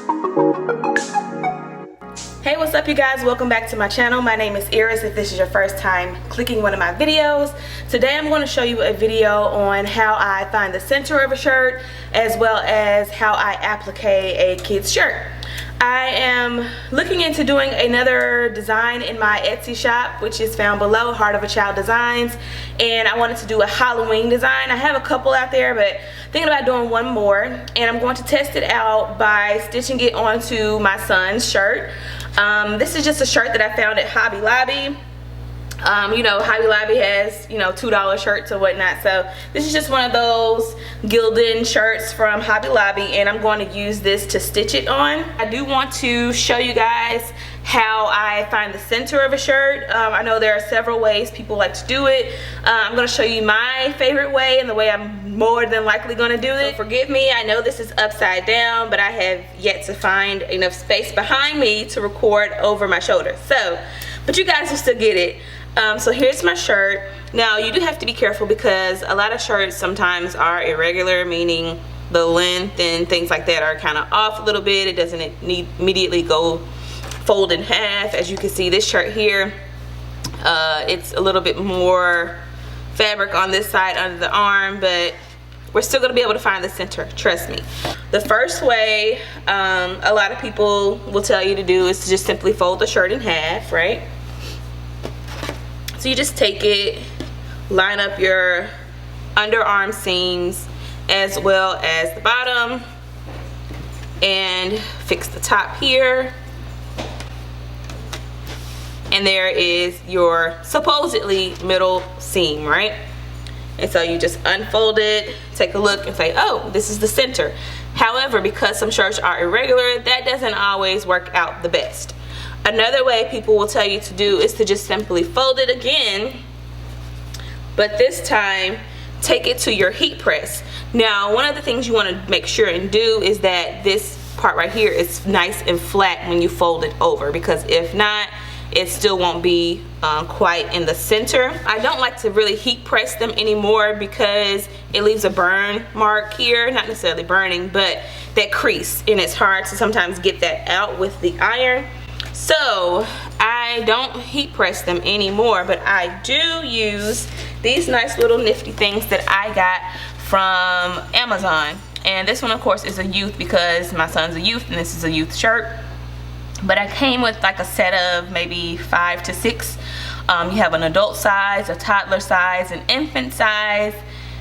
Hey, what's up you guys? Welcome back to my channel. My name is Iris if this is your first time clicking one of my videos. Today I'm going to show you a video on how I find the center of a shirt as well as how I applique a kid's shirt. I am looking into doing another design in my Etsy shop, which is found below, Heart of a Child Designs, and I wanted to do a Halloween design. I have a couple out there, but thinking about doing one more, and I'm going to test it out by stitching it onto my son's shirt. This is just a shirt that I found at Hobby Lobby. You know, Hobby Lobby has, you know, $2 shirts or whatnot, so this is just one of those Gildan shirts from Hobby Lobby, and I'm going to use this to stitch it on. I do want to show you guys how I find the center of a shirt. I know there are several ways people like to do it. I'm going to show you my favorite way and the way I'm more than likely going to do it. So forgive me, I know this is upside down, but I have yet to find enough space behind me to record over my shoulders. So, but you guys will still get it. So here's my shirt. Now you do have to be careful because a lot of shirts sometimes are irregular, meaning the length and things like that are kind of off a little bit. It doesn't immediately go fold in half. As you can see, this shirt here, it's a little bit more fabric on this side under the arm, but we're still going to be able to find the center, trust me. The first way a lot of people will tell you to do is to just simply fold the shirt in half, right? So you just take it, line up your underarm seams as well as the bottom, and fix the top here. And there is your supposedly middle seam, right? And so you just unfold it, take a look and say, oh, this is the center. However, because some shirts are irregular, that doesn't always work out the best. Another way people will tell you to do is to just simply fold it again, but this time take it to your heat press. Now, one of the things you want to make sure and do is that this part right here is nice and flat when you fold it over, because if not, it still won't be quite in the center. I don't like to really heat press them anymore because it leaves a burn mark here, not necessarily burning, but that crease, and it's hard to sometimes get that out with the iron. So I don't heat press them anymore, but I do use these nice little nifty things that I got from Amazon. And this one of course is a youth because my son's a youth and this is a youth shirt. But I came with like a set of maybe 5 to 6. You have an adult size, a toddler size, an infant size,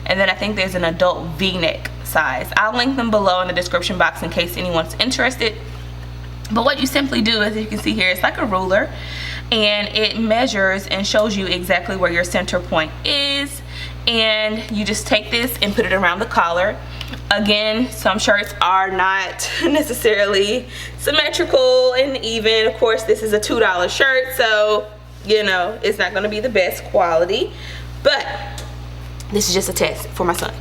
and then I think there's an adult V-neck size. I'll link them below in the description box in case anyone's interested. But what you simply do, as you can see here, it's like a ruler, and it measures and shows you exactly where your center point is, and you just take this and put it around the collar. Again, some shirts are not necessarily symmetrical and even. Of course, this is a $2 shirt, so you know it's not going to be the best quality, but this is just a test for my son.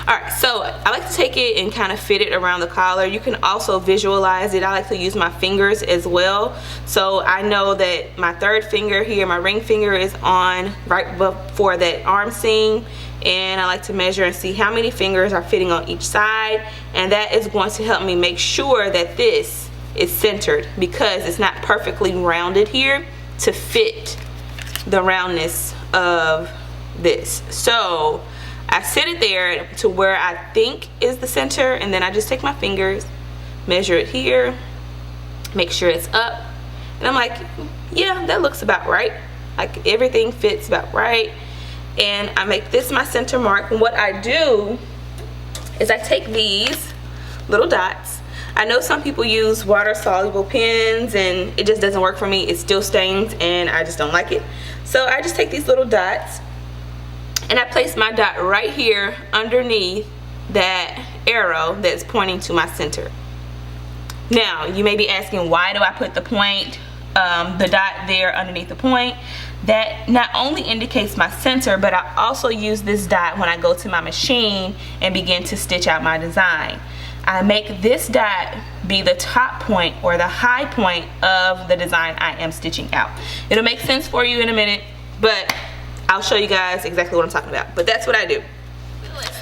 Alright, so I like to take it and kind of fit it around the collar. You can also visualize it. I like to use my fingers as well. So I know that my third finger here, my ring finger, is on right before that arm seam. And I like to measure and see how many fingers are fitting on each side. And that is going to help me make sure that this is centered, because it's not perfectly rounded here to fit the roundness of this. So I set it there to where I think is the center, and then I just take my fingers, measure it here, make sure it's up, and I'm like, yeah, that looks about right. Like everything fits about right. And I make this my center mark. And what I do is I take these little dots. I know some people use water soluble pens and it just doesn't work for me. It still stains and I just don't like it. So I just take these little dots and I place my dot right here underneath that arrow that's pointing to my center. Now you may be asking, why do I put the point, the dot there underneath the point? That not only indicates my center, but I also use this dot when I go to my machine and begin to stitch out my design. I make this dot be the top point or the high point of the design I am stitching out. It'll make sense for you in a minute, but I'll show you guys exactly what I'm talking about. But that's what I do.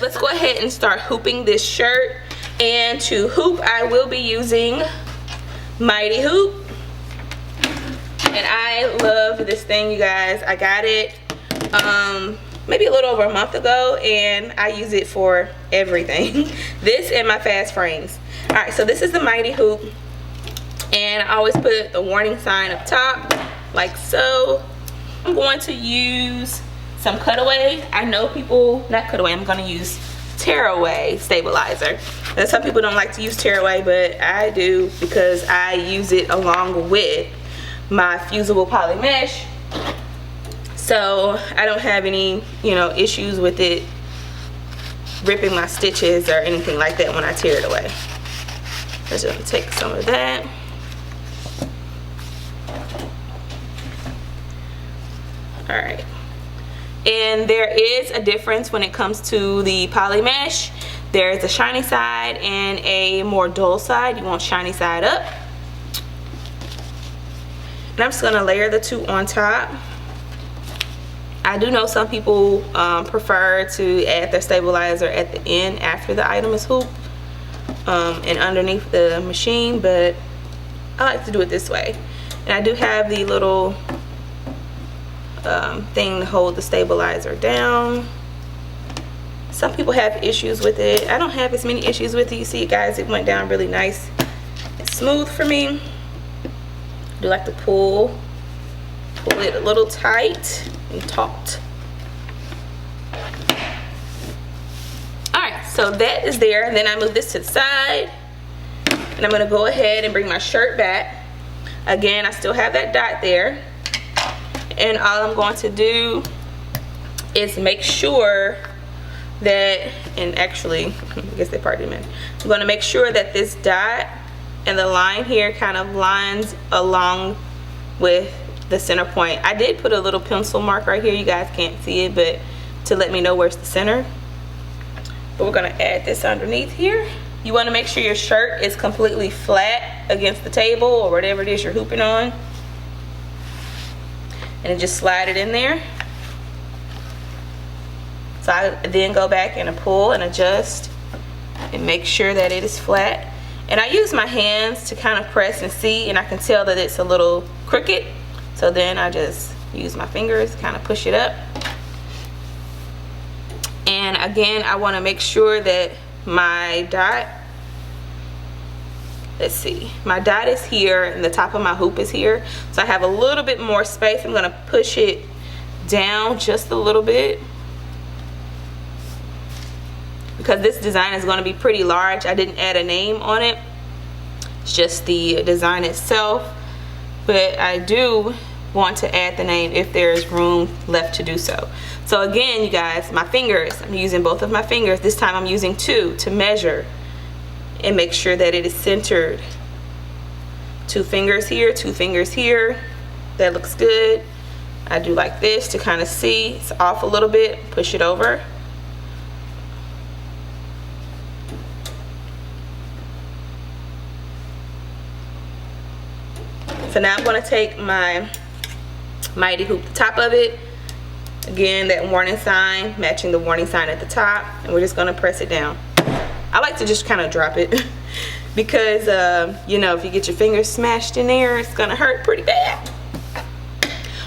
Let's go ahead and start hooping this shirt. And to hoop, I will be using Mighty Hoop. And I love this thing, you guys. I got it maybe a little over a month ago, and I use it for everything. This and my fast frames. All right, so this is the Mighty Hoop, and I always put the warning sign up top like so. I'm going to use some Cutaway. I know people, not Cutaway, I'm going to use Tearaway stabilizer. And some people don't like to use Tearaway, but I do because I use it along with my fusible poly mesh, so I don't have any, you know, issues with it ripping my stitches or anything like that when I tear it away. I'm just gonna take some of that. All right, and there is a difference when it comes to the poly mesh. There is a shiny side and a more dull side. You want shiny side up. And I'm just gonna layer the two on top. I do know some people prefer to add their stabilizer at the end after the item is hooped and underneath the machine, but I like to do it this way. And I do have the little thing to hold the stabilizer down. Some people have issues with it. I don't have as many issues with it. You see, guys, it went down really nice and smooth for me. I do like to pull it a little tight and taut. Alright, so that is there, and then I move this to the side, and I'm going to go ahead and bring my shirt back. Again, I still have that dot there, and all I'm going to do is make sure that, and actually, I guess that part didn't matter. I'm going to make sure that this dot and the line here kind of lines along with the center point. I did put a little pencil mark right here. You guys can't see it, but to let me know where's the center. But we're going to add this underneath here. You want to make sure your shirt is completely flat against the table or whatever it is you're hooping on. And then just slide it in there. So I then go back and pull and adjust and make sure that it is flat. And I use my hands to kind of press and see, and I can tell that it's a little crooked. So then I just use my fingers, kind of push it up. And again, I want to make sure that my dot, let's see, my dot is here and the top of my hoop is here. So I have a little bit more space. I'm going to push it down just a little bit, because this design is going to be pretty large. I didn't add a name on it. It's just the design itself. But I do want to add the name if there's room left to do so. So again, you guys, my fingers, I'm using both of my fingers. This time I'm using two to measure and make sure that it is centered. 2 fingers here, 2 fingers here. That looks good. I do like this to kind of see. It's off a little bit. Push it over. So now I'm going to take my Mighty Hoop, the top of it. Again, that warning sign, matching the warning sign at the top. And we're just going to press it down. I like to just kind of drop it because, you know, if you get your fingers smashed in there, it's going to hurt pretty bad.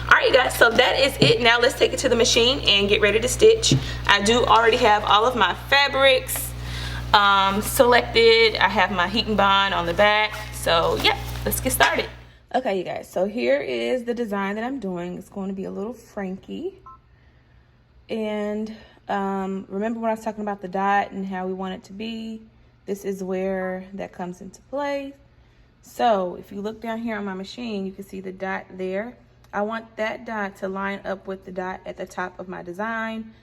Alright, you guys, so that is it. Now let's take it to the machine and get ready to stitch. I do already have all of my fabrics selected. I have my heat and bond on the back. So, yeah, let's get started. Okay, you guys, so here is the design that I'm doing. It's going to be a little Frankie. And remember when I was talking about the dot and how we want it to be? This is where that comes into play. So if you look down here on my machine, you can see the dot there. I want that dot to line up with the dot at the top of my design.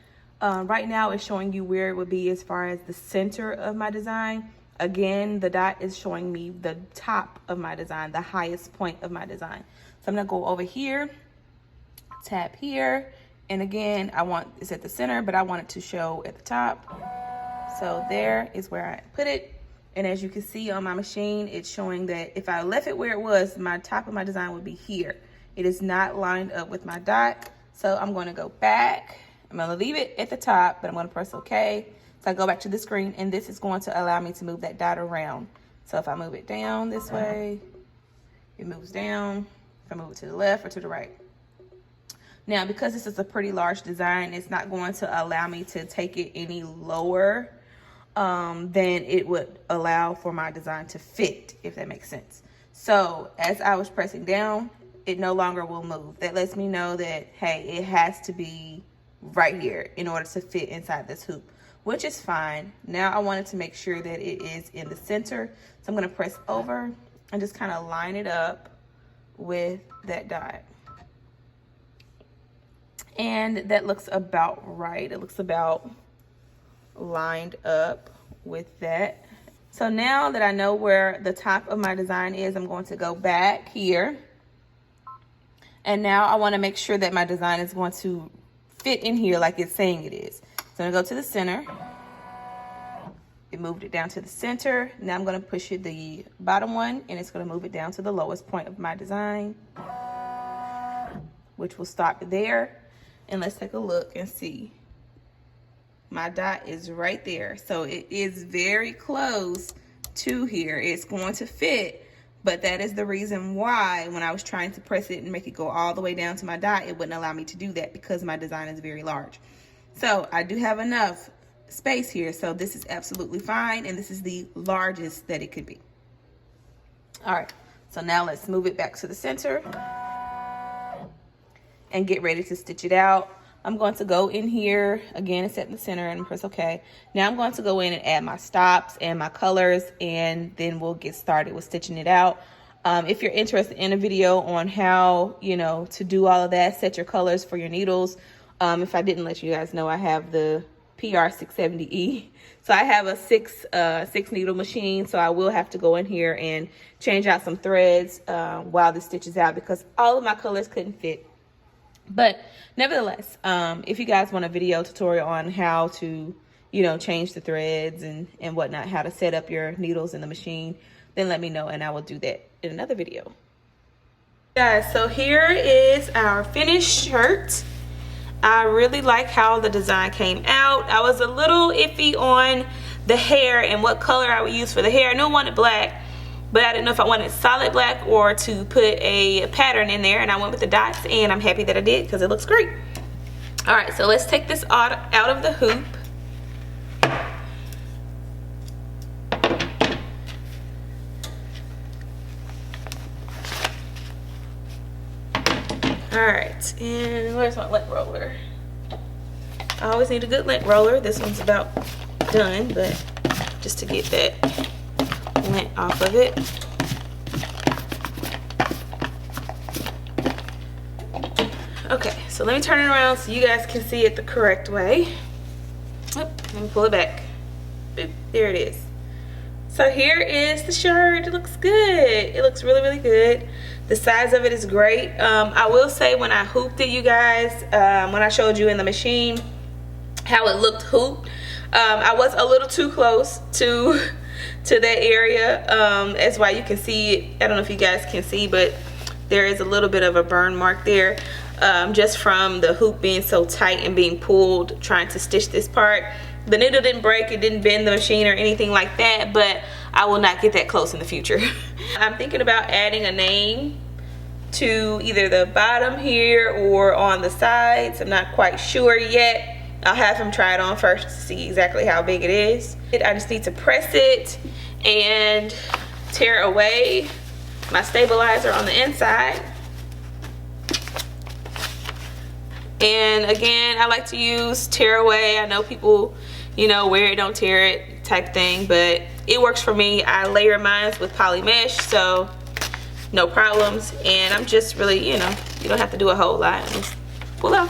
Right now it's showing you where it would be as far as the center of my design. Again, the dot is showing me the top of my design, the highest point of my design. So I'm gonna go over here, tap here, and again, I want it's at the center, but I want it to show at the top. So there is where I put it. And as you can see on my machine, it's showing that if I left it where it was, my top of my design would be here. It is not lined up with my dot. So I'm gonna go back. I'm gonna leave it at the top, but I'm gonna press OK. So I go back to the screen, and this is going to allow me to move that dot around. So if I move it down this way, it moves down. If I move it to the left or to the right. Now, because this is a pretty large design, it's not going to allow me to take it any lower than it would allow for my design to fit, if that makes sense. So as I was pressing down, it no longer will move. That lets me know that, hey, it has to be right here in order to fit inside this hoop, which is fine. Now I wanted to make sure that it is in the center. So I'm gonna press over and just kind of line it up with that dot. And that looks about right. It looks about lined up with that. So now that I know where the top of my design is, I'm going to go back here. And now I want to make sure that my design is going to fit in here like it's saying it is. So I'm going to go to the center. It moved it down to the center. Now I'm going to push it the bottom one, and it's going to move it down to the lowest point of my design, which will stop there. And let's take a look and see. My dot is right there. So it is very close to here. It's going to fit, but that is the reason why when I was trying to press it and make it go all the way down to my dot, it wouldn't allow me to do that because my design is very large. So I do have enough space here. So this is absolutely fine. And this is the largest that it could be. All right. So now let's move it back to the center and get ready to stitch it out. I'm going to go in here again and set in the center and press OK. Now I'm going to go in and add my stops and my colors, and then we'll get started with stitching it out. If you're interested in a video on how, to do all of that, set your colors for your needles. If I didn't let you guys know, I have the PR670E. So I have a six needle machine. So I will have to go in here and change out some threads while the stitch is out, because all of my colors couldn't fit. But nevertheless, if you guys want a video tutorial on how to, change the threads and whatnot, how to set up your needles in the machine, then let me know and I will do that in another video. Guys, so here is our finished shirt. I really like how the design came out. I was a little iffy on the hair and what color I would use for the hair. I knew I wanted black, but I didn't know if I wanted solid black or to put a pattern in there, and I went with the dots, and I'm happy that I did because it looks great. All right, so let's take this out of the hoop. All right, and where's my lint roller? I always need a good lint roller. This one's about done, but just to get that lint off of it. Okay, so let me turn it around so you guys can see it the correct way. Oop, let me pull it back. Boop, there it is. So here is the shirt. It looks good. It looks really, really good. The size of it is great. I will say when I hooped it, you guys, when I showed you in the machine how it looked hooped, I was a little too close to that area. That's why you can see it. I don't know if you guys can see, but there is a little bit of a burn mark there, just from the hoop being so tight and being pulled trying to stitch this part. The needle didn't break, it didn't bend the machine or anything like that, but I will not get that close in the future. I'm thinking about adding a name to either the bottom here or on the sides. I'm not quite sure yet. I'll have him try it on first to see exactly how big it is. I just need to press it and tear away my stabilizer on the inside. And again, I like to use tear away. I know people, wear it, don't tear it type thing, but it works for me. I layer mine with poly mesh, so no problems. And I'm just really, you don't have to do a whole lot. Just pull out.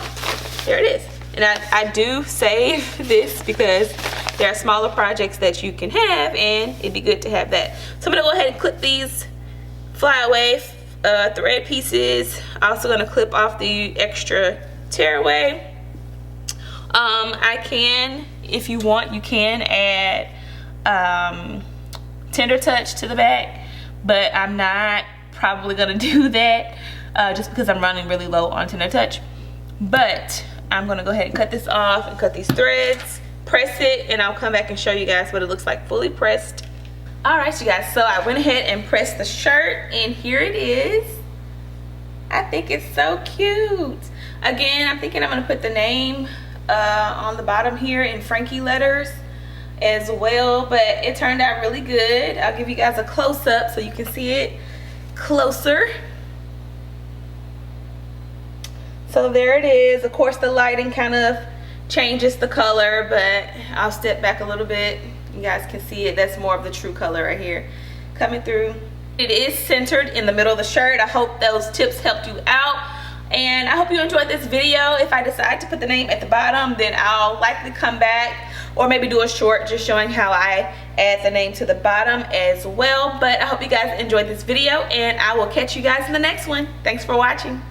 There it is. And I do save this because there are smaller projects that you can have, and it'd be good to have that. So I'm gonna go ahead and clip these flyaway thread pieces. Also gonna clip off the extra tearaway. I can, if you want, you can add Tender Touch to the back, but I'm not probably gonna do that just because I'm running really low on Tender Touch. But I'm gonna go ahead and cut this off and cut these threads, press it, and I'll come back and show you guys what it looks like fully pressed. All right, you guys, so I went ahead and pressed the shirt, and here it is. I think it's so cute. Again, I'm thinking I'm gonna put the name on the bottom here in Frankie letters as well, but it turned out really good. I'll give you guys a close-up so you can see it closer. So there it is. Of course, the lighting kind of changes the color, but I'll step back a little bit. You guys can see it. That's more of the true color right here coming through. It is centered in the middle of the shirt. I hope those tips helped you out, and I hope you enjoyed this video. If I decide to put the name at the bottom, then I'll likely come back or maybe do a short just showing how I add the name to the bottom as well. But I hope you guys enjoyed this video, and I will catch you guys in the next one. Thanks for watching.